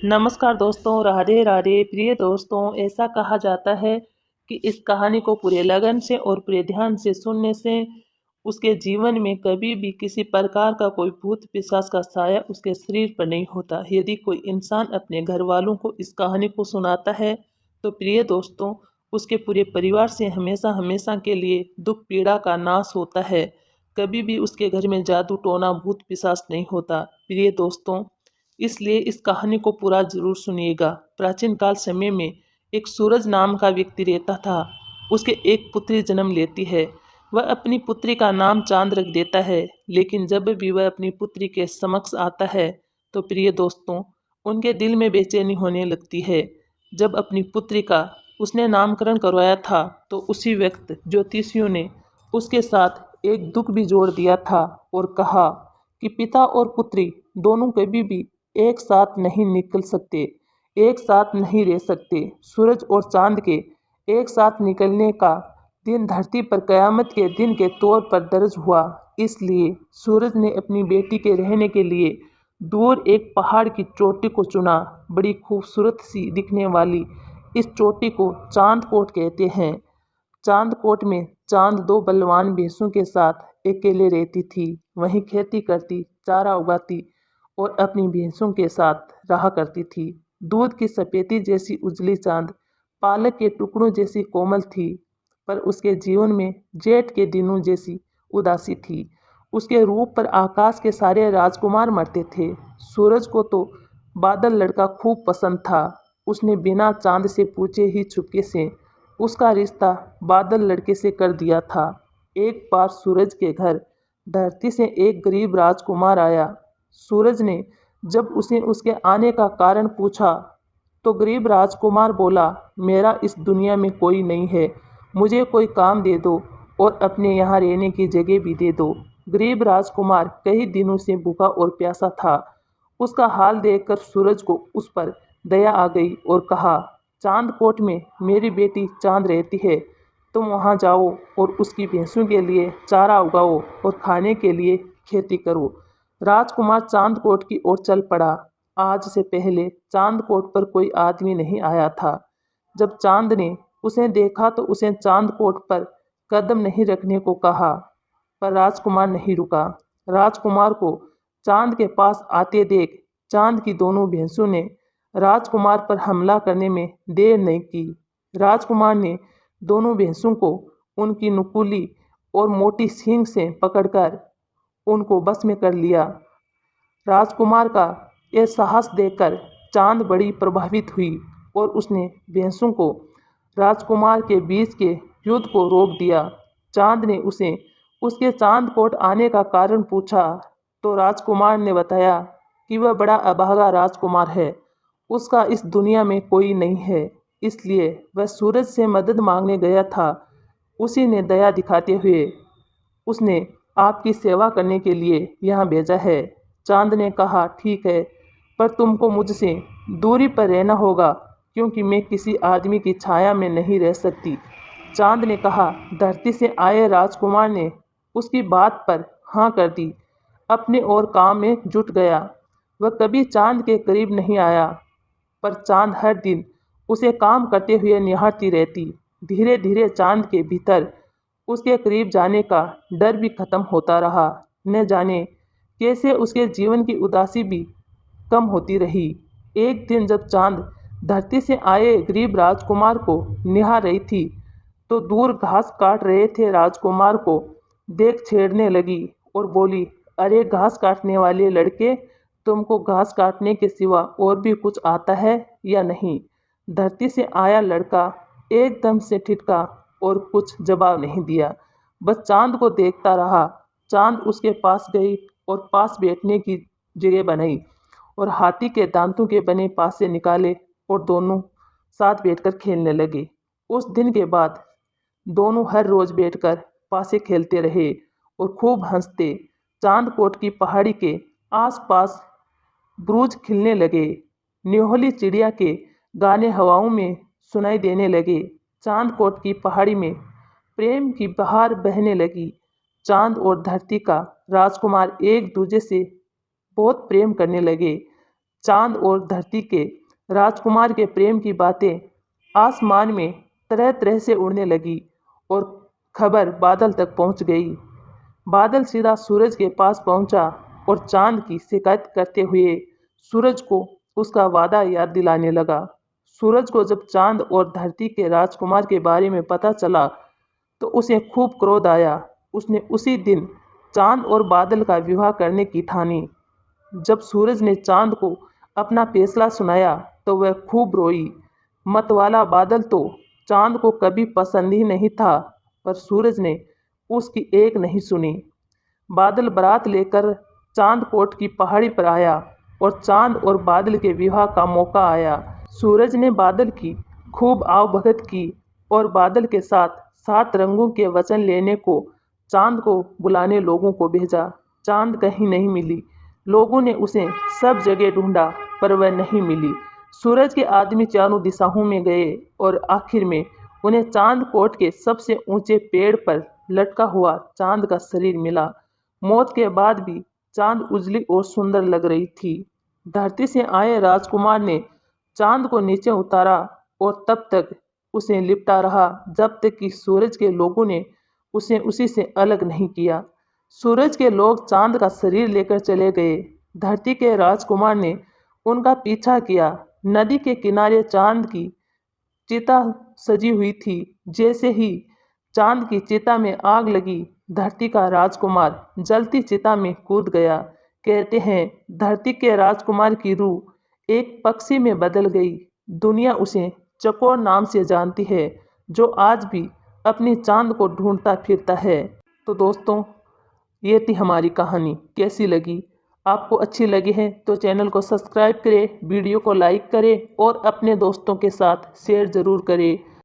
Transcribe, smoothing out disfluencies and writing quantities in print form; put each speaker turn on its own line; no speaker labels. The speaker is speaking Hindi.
नमस्कार दोस्तों, राधे राधे। प्रिय दोस्तों, ऐसा कहा जाता है कि इस कहानी को पूरे लगन से और पूरे ध्यान से सुनने से उसके जीवन में कभी भी किसी प्रकार का कोई भूत पिशाच का साया उसके शरीर पर नहीं होता। यदि कोई इंसान अपने घर वालों को इस कहानी को सुनाता है तो प्रिय दोस्तों, उसके पूरे परिवार से हमेशा हमेशा के लिए दुख पीड़ा का नाश होता है। कभी भी उसके घर में जादू टोना भूत पिशाच नहीं होता। प्रिय दोस्तों, इसलिए इस कहानी को पूरा जरूर सुनिएगा। प्राचीन काल समय में एक सूरज नाम का व्यक्ति रहता था। उसके एक पुत्री जन्म लेती है। वह अपनी पुत्री का नाम चांद रख देता है, लेकिन जब भी वह अपनी पुत्री के समक्ष आता है तो प्रिय दोस्तों, उनके दिल में बेचैनी होने लगती है। जब अपनी पुत्री का उसने नामकरण करवाया था तो उसी वक्त ज्योतिषियों ने उसके साथ एक दुख भी जोड़ दिया था और कहा कि पिता और पुत्री दोनों कभी भी एक साथ नहीं निकल सकते, एक साथ नहीं रह सकते। सूरज और चांद के एक साथ निकलने का दिन धरती पर कयामत के दिन के तौर पर दर्ज हुआ। इसलिए सूरज ने अपनी बेटी के रहने के लिए दूर एक पहाड़ की चोटी को चुना। बड़ी खूबसूरत सी दिखने वाली इस चोटी को चांदकोट कहते हैं। चांदकोट में चांद दो बलवान भैंसों के साथ अकेले रहती थी। वहीं खेती करती, चारा उगाती और अपनी भैंसों के साथ रहा करती थी। दूध की सफेदी जैसी उजली चांद पालक के टुकड़ों जैसी कोमल थी, पर उसके जीवन में जेठ के दिनों जैसी उदासी थी। उसके रूप पर आकाश के सारे राजकुमार मरते थे। सूरज को तो बादल लड़का खूब पसंद था। उसने बिना चांद से पूछे ही चुपके से उसका रिश्ता बादल लड़के से कर दिया था। एक बार सूरज के घर धरती से एक गरीब राजकुमार आया। सूरज ने जब उसे उसके आने का कारण पूछा तो गरीब राजकुमार बोला, मेरा इस दुनिया में कोई नहीं है, मुझे कोई काम दे दो और अपने यहाँ रहने की जगह भी दे दो। गरीब राजकुमार कई दिनों से भूखा और प्यासा था। उसका हाल देखकर सूरज को उस पर दया आ गई और कहा, चांदकोट में मेरी बेटी चांद रहती है, तुम वहाँ जाओ और उसकी भैंसों के लिए चारा उगाओ और खाने के लिए खेती करो। राजकुमार चांदकोट की ओर चल पड़ा। आज से पहले चांदकोट पर कोई आदमी नहीं आया था। जब चांद ने उसे देखा तो उसे चांदकोट पर कदम नहीं रखने को कहा, पर राजकुमार नहीं रुका। राजकुमार को चांद के पास आते देख चांद की दोनों भैंसों ने राजकुमार पर हमला करने में देर नहीं की। राजकुमार ने दोनों भैंसों को उनकी नुकीली और मोटी सींग से पकड़कर उनको बस में कर लिया। राजकुमार का यह साहस देखकर चांद बड़ी प्रभावित हुई और उसने भैंसों को राजकुमार के बीच के युद्ध को रोक दिया। चांद ने उसे उसके चांदकोट आने का कारण पूछा तो राजकुमार ने बताया कि वह बड़ा अभागा राजकुमार है, उसका इस दुनिया में कोई नहीं है, इसलिए वह सूरज से मदद मांगने गया था। उसी ने दया दिखाते हुए उसने आपकी सेवा करने के लिए यहाँ भेजा है। चांद ने कहा, ठीक है, पर तुमको मुझसे दूरी पर रहना होगा, क्योंकि मैं किसी आदमी की छाया में नहीं रह सकती। चांद ने कहा। धरती से आए राजकुमार ने उसकी बात पर हाँ कर दी, अपने और काम में जुट गया। वह कभी चांद के करीब नहीं आया, पर चांद हर दिन उसे काम करते हुए निहारती रहती। धीरे धीरे चांद के भीतर उसके करीब जाने का डर भी खत्म होता रहा। न जाने कैसे उसके जीवन की उदासी भी कम होती रही। एक दिन जब चांद धरती से आए गरीब राजकुमार को निहार रही थी तो दूर घास काट रहे थे राजकुमार को देख छेड़ने लगी और बोली, अरे घास काटने वाले लड़के, तुमको घास काटने के सिवा और भी कुछ आता है या नहीं? धरती से आया लड़का एकदम से ठिठका और कुछ जवाब नहीं दिया, बस चांद को देखता रहा। चांद उसके पास गई और पास बैठने की जगह बनाई और हाथी के दांतों के बने पासे निकाले और दोनों साथ बैठकर खेलने लगे। उस दिन के बाद दोनों हर रोज बैठकर पासे खेलते रहे और खूब हंसते। चांदकोट की पहाड़ी के आसपास बुरुज खिलने लगे। न्योहली चिड़िया के गाने हवाओं में सुनाई देने लगे। चांदकोट की पहाड़ी में प्रेम की बहार बहने लगी। चांद और धरती का राजकुमार एक दूसरे से बहुत प्रेम करने लगे। चांद और धरती के राजकुमार के प्रेम की बातें आसमान में तरह तरह से उड़ने लगी और खबर बादल तक पहुंच गई। बादल सीधा सूरज के पास पहुंचा और चांद की शिकायत करते हुए सूरज को उसका वादा याद दिलाने लगा। सूरज को जब चांद और धरती के राजकुमार के बारे में पता चला तो उसे खूब क्रोध आया। उसने उसी दिन चांद और बादल का विवाह करने की ठानी। जब सूरज ने चांद को अपना फैसला सुनाया तो वह खूब रोई। मतवाला बादल तो चांद को कभी पसंद ही नहीं था, पर सूरज ने उसकी एक नहीं सुनी। बादल बारात लेकर चांदकोट की पहाड़ी पर आया और चांद और बादल के विवाह का मौका आया। सूरज ने बादल की खूब आवभगत की और बादल के साथ 7 रंगों के वचन लेने को चांद को बुलाने लोगों को भेजा। चांद कहीं नहीं मिली। लोगों ने उसे सब जगह ढूंढा, पर वह नहीं मिली। सूरज के आदमी चारों दिशाओं में गए और आखिर में उन्हें चांदकोट के सबसे ऊंचे पेड़ पर लटका हुआ चांद का शरीर मिला। मौत के बाद भी चांद उजली और सुंदर लग रही थी। धरती से आए राजकुमार ने चांद को नीचे उतारा और तब तक उसे लिपटा रहा जब तक कि सूरज के लोगों ने उसे उसी से अलग नहीं किया। सूरज के लोग चांद का शरीर लेकर चले गए। धरती के राजकुमार ने उनका पीछा किया। नदी के किनारे चांद की चिता सजी हुई थी। जैसे ही चांद की चिता में आग लगी, धरती का राजकुमार जलती चिता में कूद गया। कहते हैं धरती के राजकुमार की रूह एक पक्षी में बदल गई। दुनिया उसे चकोर नाम से जानती है, जो आज भी अपनी चांद को ढूंढता फिरता है। तो दोस्तों, ये थी हमारी कहानी। कैसी लगी? आपको अच्छी लगी है तो चैनल को सब्सक्राइब करें, वीडियो को लाइक करें और अपने दोस्तों के साथ शेयर ज़रूर करें।